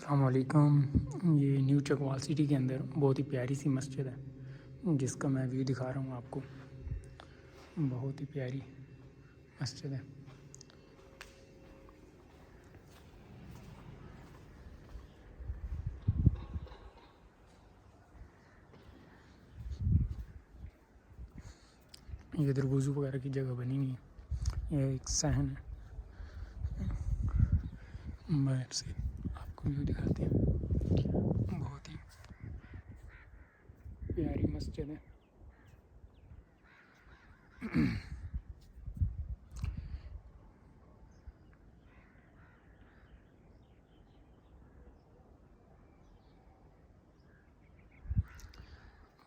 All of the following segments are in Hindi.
अस्सलाम वालेकुम। ये न्यू चकवाल सिटी के अंदर बहुत ही प्यारी सी मस्जिद है जिसका मैं व्यू दिखा रहा हूँ आपको। बहुत ही प्यारी मस्जिद है। ये इधर वज़ू वगैरह की जगह बनी हुई है। ये एक सहन है। बाहर से आपको व्यू दिखाते हैं। बहुत ही प्यारी मस्जिद है।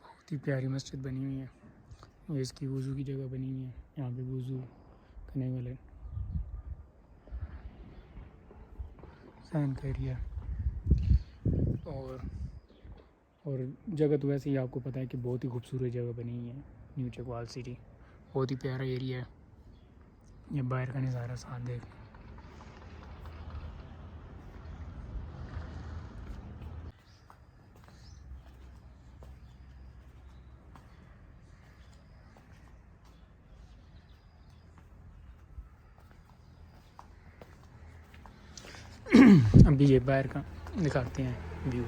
बहुत ही प्यारी मस्जिद बनी हुई है। ये इसकी वज़ू की जगह बनी हुई है। यहाँ पे वज़ू करने वाले सहन का एरिया। और जगह तो वैसे ही आपको पता है कि बहुत ही खूबसूरत जगह बनी हुई है न्यू चकवाल सिटी। बहुत ही प्यारा एरिया है। ये बाहर का नज़ारा साथ देख। अभी ये बाहर का दिखाते हैं व्यू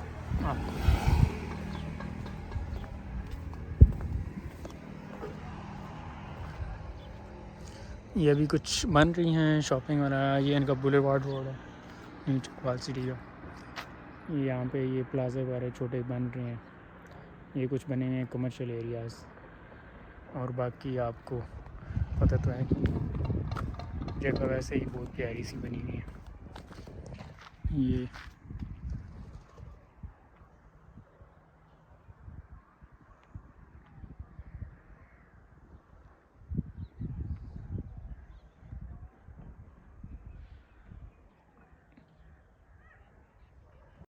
आपको। ये अभी कुछ बन रही हैं शॉपिंग वाला। ये इनका बुलेवार्ड रोड है न्यू चकवाल सिटी का। यहाँ पे ये प्लाजा वगैरह छोटे बन रहे हैं। ये कुछ बने हुए हैं कमर्शियल एरियाज़। और बाकी आपको पता तो है कि जगह वैसे ही बहुत प्यारी सी बनी हुई है। ये